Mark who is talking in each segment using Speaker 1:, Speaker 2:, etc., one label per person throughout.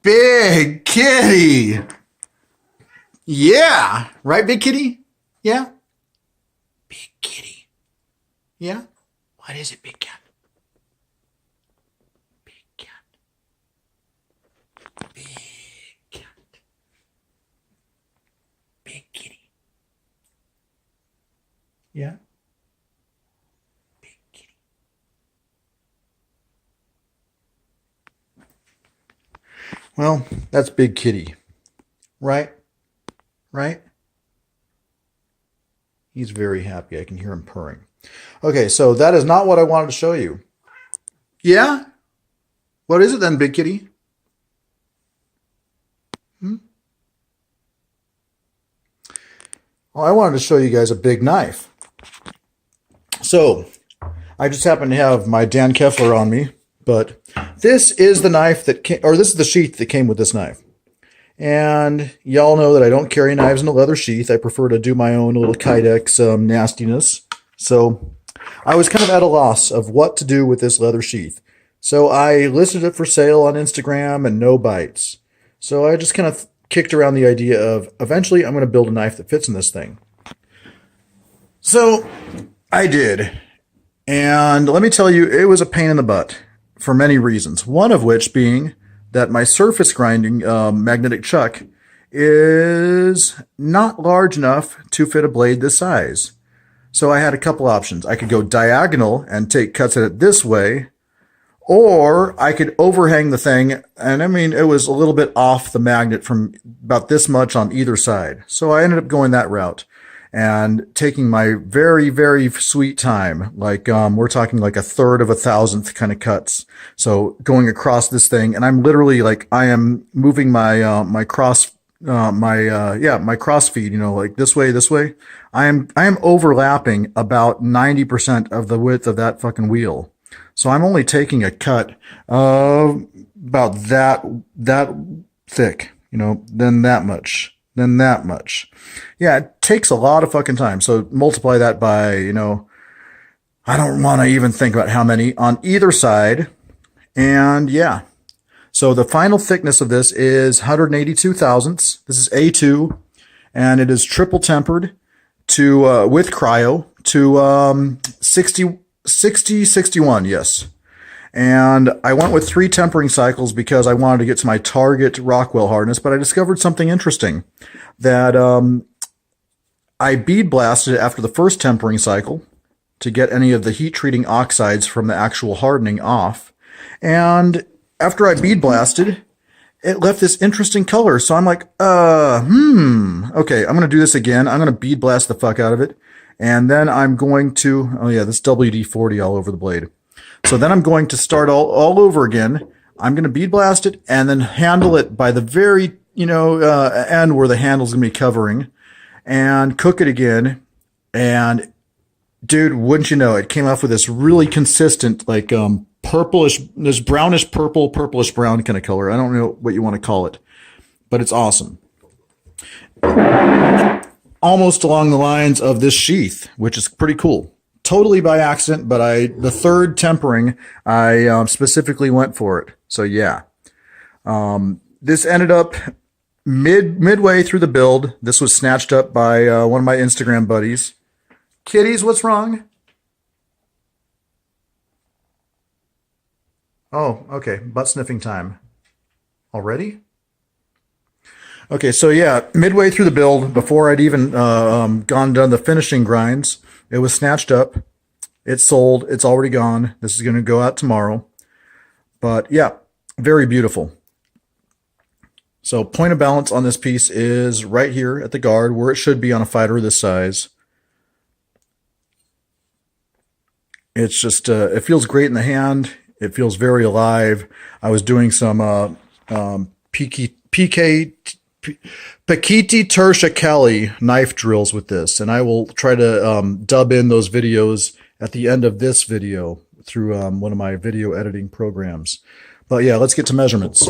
Speaker 1: Big Kitty. Yeah. Right, Big Kitty? Yeah. Big Kitty. Yeah. What is it, Big Cat? Big Cat. Big Cat. Big Kitty. Yeah. Big Kitty. Well, that's Big Kitty. Right? Right? He's very happy. I can hear him purring. Okay, so that is not what I wanted to show you. Yeah? What is it then, Big Kitty? Well, I wanted to show you guys a big knife. So, I just happen to have my Dan Keffeler on me, but this is the knife that came, or this is the sheath that came with this knife. And y'all know that I don't carry knives in a leather sheath. I prefer to do my own little Kydex nastiness. So I was kind of at a loss of what to do with this leather sheath. So I listed it for sale on Instagram and no bites. So I just kind of kicked around the idea of eventually I'm going to build a knife that fits in this thing. So I did. And let me tell you, it was a pain in the butt for many reasons. One of which being that my surface grinding magnetic chuck is not large enough to fit a blade this size. So I had a couple options. I could go diagonal and take cuts at it this way, or I could overhang the thing, and I mean, it was a little bit off the magnet from about this much on either side. So I ended up going that route and taking my very, very sweet time. Like, we're talking like 1/3 of a thousandth kind of cuts. So going across this thing, and I'm literally like, I am moving my, my cross feed, like this way. I am overlapping about 90% of the width of that fucking wheel. So I'm only taking a cut of about that thick, then that much. Yeah, it takes a lot of fucking time. So multiply that by, I don't want to even think about how many on either side. And yeah. So the final thickness of this is 182 thousandths. This is A2, and it is triple tempered to, with cryo to, 61, yes. And I went with 3 tempering cycles because I wanted to get to my target Rockwell hardness, but I discovered something interesting that I bead blasted after the first tempering cycle to get any of the heat treating oxides from the actual hardening off. And after I bead blasted, it left this interesting color. So I'm like, okay, I'm going to do this again. I'm going to bead blast the fuck out of it. And then I'm going to, oh yeah, this WD-40 all over the blade. So then I'm going to start all over again. I'm going to bead blast it and then handle it by the very, end where the handle's going to be covering and cook it again. And dude, wouldn't you know, it came off with this really consistent, like, purplish, this brownish purple, purplish brown kind of color. I don't know what you want to call it, but it's awesome. Almost along the lines of this sheath, which is pretty cool. Totally by accident, but the third tempering, I specifically went for it. So yeah. This ended up midway through the build. This was snatched up by one of my Instagram buddies. Kitties, what's wrong? Oh, okay. Butt sniffing time. Already? Okay, so yeah, midway through the build, before I'd even done the finishing grinds, it was snatched up. It's sold. It's already gone. This is going to go out tomorrow. But yeah, very beautiful. So point of balance on this piece is right here at the guard, where it should be on a fighter this size. It's just, it feels great in the hand. It feels very alive. I was doing some Pakiti Tersha Kelly knife drills with this, and I will try to dub in those videos at the end of this video through one of my video editing programs. But yeah, let's get to measurements.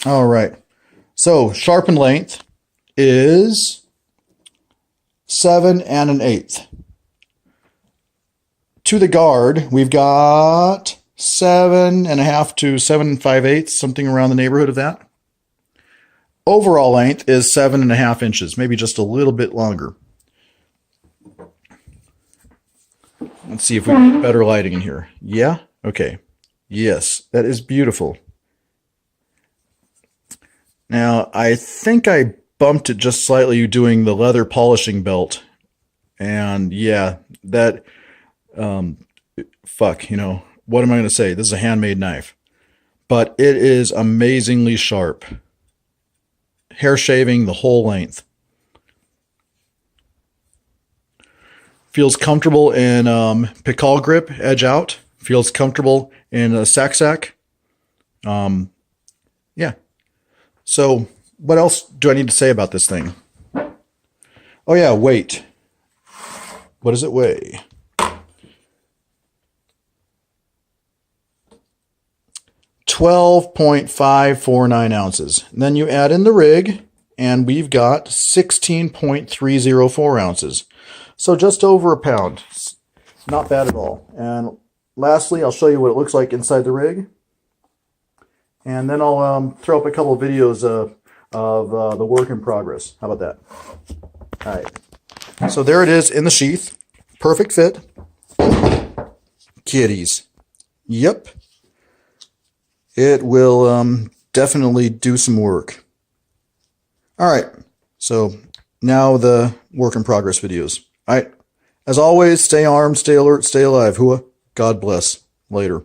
Speaker 1: All right. So sharpened length is 7 1/8. To the guard, we've got 7.5 to 7 5/8, something around the neighborhood of that. Overall length is 7.5 inches, maybe just a little bit longer. Let's see if we get better lighting in here. Yeah? Okay. Yes, that is beautiful. Now, I think I bumped it just slightly doing the leather polishing belt. And yeah, that, fuck, you know, what am I going to say? This is a handmade knife. But it is amazingly sharp. Hair shaving the whole length. Feels comfortable in pickle grip, edge out. Feels comfortable in a sack. Yeah. So what else do I need to say about this thing? Oh yeah, weight. What does it weigh? 12.549 ounces. And then you add in the rig, and we've got 16.304 ounces. So just over a pound. Not bad at all. And lastly, I'll show you what it looks like inside the rig. And then I'll throw up a couple of videos of the work in progress. How about that? All right. So there it is in the sheath. Perfect fit. Kitties. Yep. It will definitely do some work. All right. So now the work in progress videos. All right. As always, stay armed, stay alert, stay alive. Hua. God bless. Later.